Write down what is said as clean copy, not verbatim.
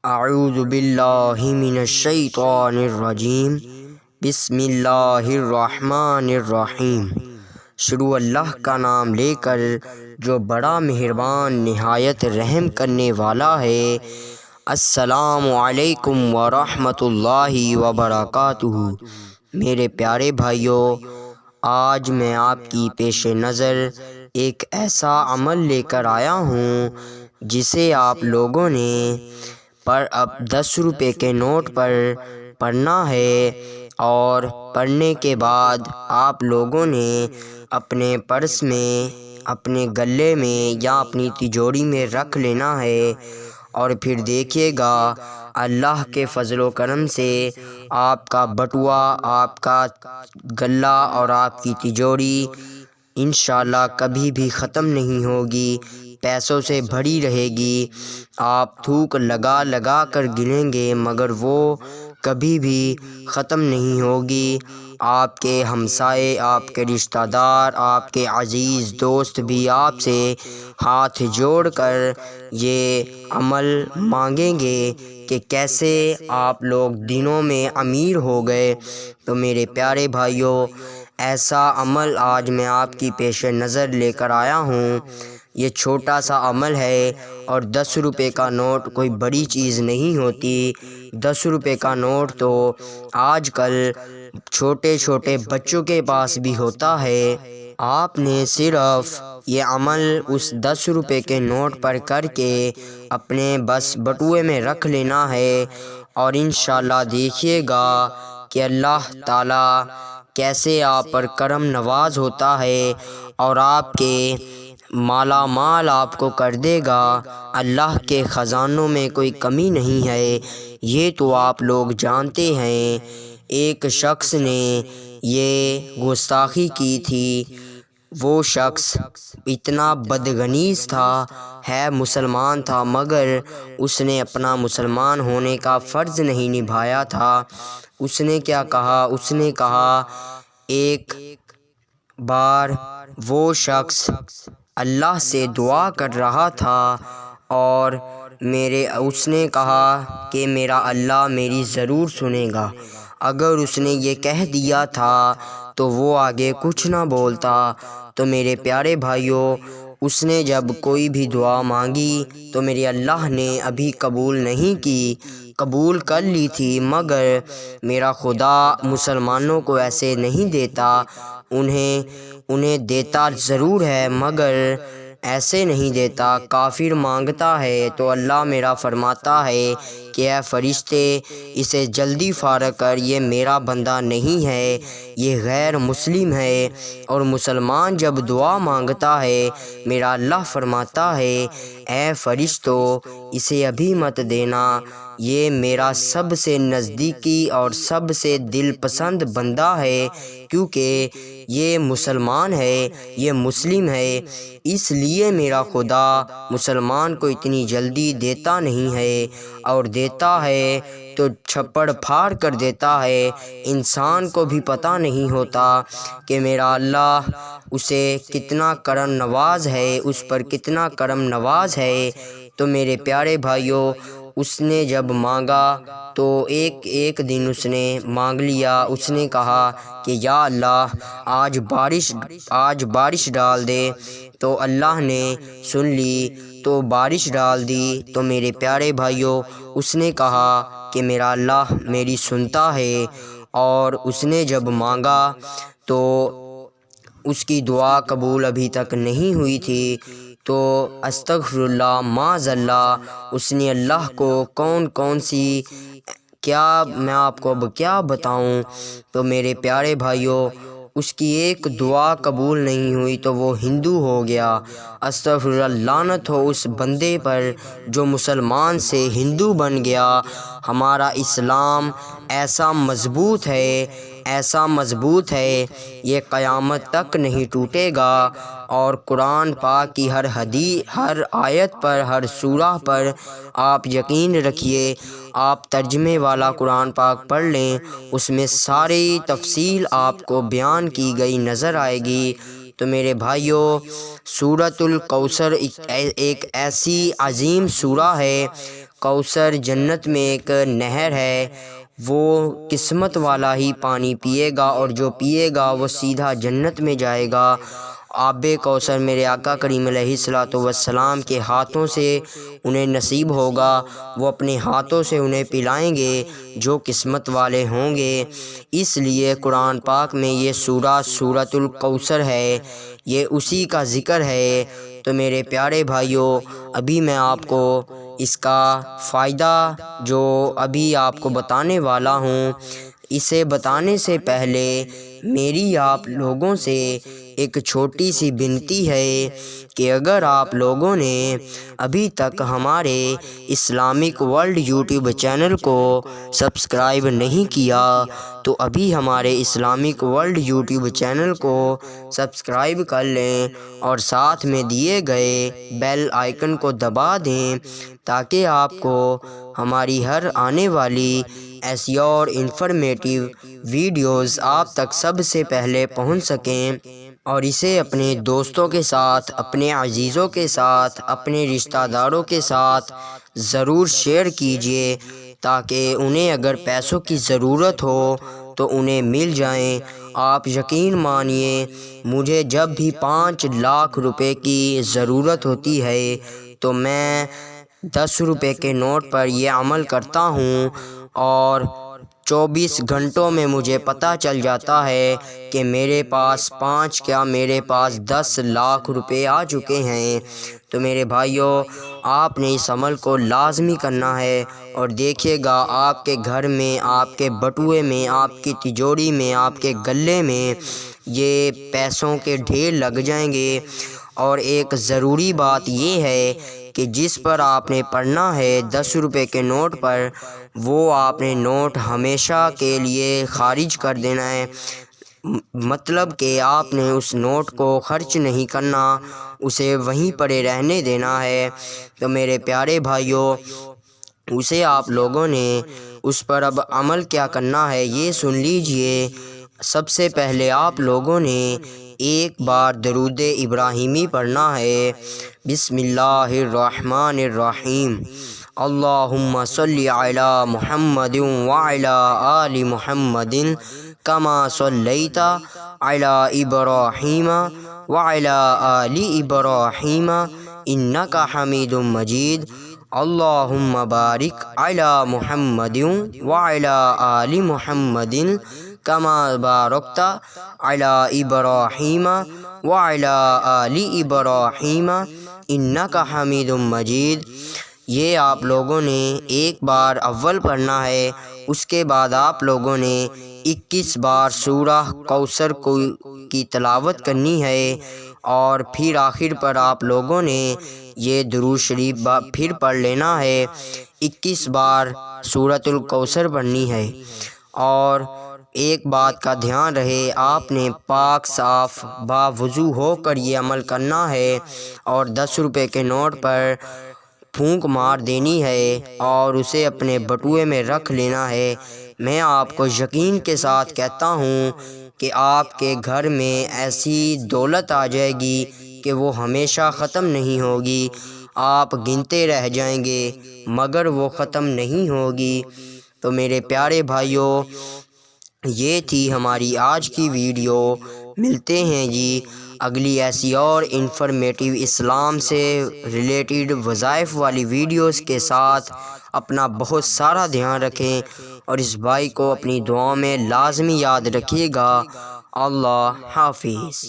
اعوذ باللہ من الشیطان الرجیم بسم اللہ الرحمن الرحیم۔ شروع اللہ کا نام لے کر جو بڑا مہربان نہایت رحم کرنے والا ہے۔ السلام علیکم ورحمۃ اللہ وبرکاتہ۔ میرے پیارے بھائیوں، آج میں آپ کی پیش نظر ایک ایسا عمل لے کر آیا ہوں جسے آپ لوگوں نے اب 10 روپے کے نوٹ پر پڑھنا ہے، اور پڑھنے کے بعد آپ لوگوں نے اپنے پرس میں، اپنے گلے میں یا اپنی تجوری میں رکھ لینا ہے، اور پھر دیکھیے گا اللہ کے فضل و کرم سے آپ کا بٹوا، آپ کا گلہ اور آپ کی تجوری انشاءاللہ کبھی بھی ختم نہیں ہوگی، پیسوں سے بھری رہے گی۔ آپ تھوک لگا لگا کر گنیں گے مگر وہ کبھی بھی ختم نہیں ہوگی۔ آپ کے ہمسائے، آپ کے رشتہ دار، آپ کے عزیز دوست بھی آپ سے ہاتھ جوڑ کر یہ عمل مانگیں گے کہ کیسے آپ لوگ دنوں میں امیر ہو گئے۔ تو میرے پیارے بھائیوں، ایسا عمل آج میں آپ کی پیش نظر لے کر آیا ہوں۔ یہ چھوٹا سا عمل ہے، اور 10 روپے کا نوٹ کوئی بڑی چیز نہیں ہوتی۔ 10 روپے کا نوٹ تو آج کل چھوٹے چھوٹے بچوں کے پاس بھی ہوتا ہے۔ آپ نے صرف یہ عمل اس 10 روپے کے نوٹ پر کر کے اپنے بس بٹوے میں رکھ لینا ہے، اور انشاءاللہ دیکھیے گا کہ اللہ تعالیٰ کیسے آپ پر کرم نواز ہوتا ہے، اور آپ کے مالا مال آپ کو کر دے گا۔ اللہ کے خزانوں میں کوئی کمی نہیں ہے، یہ تو آپ لوگ جانتے ہیں۔ ایک شخص نے یہ گستاخی کی تھی، وہ شخص اتنا بدغنیز تھا، ہے مسلمان تھا، مگر اس نے اپنا مسلمان ہونے کا فرض نہیں نبھایا تھا۔ اس نے کیا کہا؟ اس نے کہا ایک بار وہ شخص اللہ سے دعا کر رہا تھا، اور اس نے کہا کہ میرا اللہ میری ضرور سنے گا۔ اگر اس نے یہ کہہ دیا تھا تو وہ آگے کچھ نہ بولتا۔ تو میرے پیارے بھائیوں، اس نے جب کوئی بھی دعا مانگی تو میرے اللہ نے ابھی قبول نہیں کی، قبول کر لی تھی، مگر میرا خدا مسلمانوں کو ایسے نہیں دیتا، انہیں دیتا ضرور ہے مگر ایسے نہیں دیتا۔ کافر مانگتا ہے تو اللہ میرا فرماتا ہے کہ اے فرشتے اسے جلدی فارغ کر، یہ میرا بندہ نہیں ہے، یہ غیر مسلم ہے۔ اور مسلمان جب دعا مانگتا ہے میرا اللہ فرماتا ہے اے فرشتو اسے ابھی مت دینا، یہ میرا سب سے نزدیکی اور سب سے دل پسند بندہ ہے، کیونکہ یہ مسلمان ہے، یہ مسلم ہے، اس لیے میرا خدا مسلمان کو اتنی جلدی دیتا نہیں ہے، اور دیتا ہے تو چھپڑ پھاڑ کر دیتا ہے۔ انسان کو بھی پتہ نہیں ہوتا کہ میرا اللہ اسے کتنا کرم نواز ہے، اس پر کتنا کرم نواز ہے۔ تو میرے پیارے بھائیوں، اس نے جب مانگا تو ایک دن اس نے مانگ لیا۔ اس نے کہا کہ یا اللہ آج بارش ڈال دے، تو اللہ نے سن لی تو بارش ڈال دی۔ تو میرے پیارے بھائیوں، اس نے کہا کہ میرا اللہ میری سنتا ہے، اور اس نے جب مانگا تو اس کی دعا قبول ابھی تک نہیں ہوئی تھی۔ تو استغفر اللہ معاذ اللہ، اس نے اللہ کو کون سی میں آپ کو اب کیا بتاؤں۔ تو میرے پیارے بھائیوں، اس کی ایک دعا قبول نہیں ہوئی تو وہ ہندو ہو گیا۔ استغفر اللہ، لعنت ہو اس بندے پر جو مسلمان سے ہندو بن گیا۔ ہمارا اسلام ایسا مضبوط ہے، ایسا مضبوط ہے، یہ قیامت تک نہیں ٹوٹے گا۔ اور قرآن پاک کی ہر آیت پر، ہر سورہ پر آپ یقین رکھیے، آپ ترجمے والا قرآن پاک پڑھ لیں، اس میں ساری تفصیل آپ کو بیان کی گئی نظر آئے گی۔ تو میرے بھائیوں، سورۃ الکوثر ایک ایسی عظیم سورہ ہے۔ کوثر جنت میں ایک نہر ہے، وہ قسمت والا ہی پانی پیے گا، اور جو پیے گا وہ سیدھا جنت میں جائے گا۔ آب کوثر میرے آقا کریم علیہ الصلوۃ والسلام کے ہاتھوں سے انہیں نصیب ہوگا، وہ اپنے ہاتھوں سے انہیں پلائیں گے جو قسمت والے ہوں گے۔ اس لیے قرآن پاک میں یہ سورہ سورۃ الکوثر ہے، یہ اسی کا ذکر ہے۔ تو میرے پیارے بھائیوں، ابھی میں آپ کو اس کا فائدہ جو ابھی آپ کو بتانے والا ہوں، اسے بتانے سے پہلے میری آپ لوگوں سے ایک چھوٹی سی بنتی ہے کہ اگر آپ لوگوں نے ابھی تک ہمارے اسلامک ورلڈ یوٹیوب چینل کو سبسکرائب نہیں کیا تو ابھی ہمارے اسلامک ورلڈ یوٹیوب چینل کو سبسکرائب کر لیں اور ساتھ میں دیے گئے بیل آئیکن کو دبا دیں تاکہ آپ کو ہماری ہر آنے والی ایسی اور انفارمیٹیو ویڈیوز آپ تک سب سے پہلے پہنچ سکیں، اور اسے اپنے دوستوں کے ساتھ، اپنے عزیزوں کے ساتھ، اپنے رشتہ داروں کے ساتھ ضرور شیئر کیجیے تاکہ انہیں اگر پیسوں کی ضرورت ہو تو انہیں مل جائیں۔ آپ یقین مانیے، مجھے جب بھی 5 لاکھ روپے کی ضرورت ہوتی ہے تو میں 10 روپے کے نوٹ پر یہ عمل کرتا ہوں، اور 24 گھنٹوں میں مجھے پتہ چل جاتا ہے کہ میرے پاس 10 لاکھ روپے آ چکے ہیں۔ تو میرے بھائیوں، آپ نے اس عمل کو لازمی کرنا ہے، اور دیکھیے گا آپ کے گھر میں، آپ کے بٹوے میں، آپ کی تجوری میں، آپ کے گلے میں یہ پیسوں کے ڈھیر لگ جائیں گے۔ اور ایک ضروری بات یہ ہے کہ جس پر آپ نے پڑھنا ہے 10 روپے کے نوٹ پر، وہ آپ نے نوٹ ہمیشہ کے لیے خارج کر دینا ہے، مطلب کہ آپ نے اس نوٹ کو خرچ نہیں کرنا، اسے وہیں پڑے رہنے دینا ہے۔ تو میرے پیارے بھائیوں، اسے آپ لوگوں نے اس پر اب عمل کیا کرنا ہے یہ سن لیجئے۔ سب سے پہلے آپ لوگوں نے ایک بار درود ابراہیمی پڑھنا ہے۔ بسم اللہ الرحمن الرحیم۔ اللہم صلی علی محمد وعلی آل محمد کما صلیت علی ابراہیم وعلی آل ابراہیم انک حمید مجید۔ اللہم بارک علی محمد وعلی آل محمد کما بارکت علی ابراہیم وعلی آل ابراہیم انک حمید مجید۔ یہ آپ لوگوں نے ایک بار اول پڑھنا ہے، اس کے بعد آپ لوگوں نے 21 بار سورہ کوثر کی تلاوت کرنی ہے، اور پھر آخر پر آپ لوگوں نے یہ درود شریف پھر پڑھ لینا ہے۔ 21 بار سورۃ الکوثر پڑھنی ہے، اور ایک بات کا دھیان رہے، آپ نے پاک صاف باوضو ہو کر یہ عمل کرنا ہے، اور 10 روپے کے نوٹ پر پھونک مار دینی ہے اور اسے اپنے بٹوے میں رکھ لینا ہے۔ میں آپ کو یقین کے ساتھ کہتا ہوں کہ آپ کے گھر میں ایسی دولت آ جائے گی کہ وہ ہمیشہ ختم نہیں ہوگی، آپ گنتے رہ جائیں گے مگر وہ ختم نہیں ہوگی۔ تو میرے پیارے بھائیوں، یہ تھی ہماری آج کی ویڈیو۔ ملتے ہیں جی اگلی ایسی اور انفارمیٹیو اسلام سے ریلیٹڈ وظائف والی ویڈیوز کے ساتھ۔ اپنا بہت سارا دھیان رکھیں، اور اس بھائی کو اپنی دعاؤں میں لازمی یاد رکھیے گا۔ اللہ حافظ۔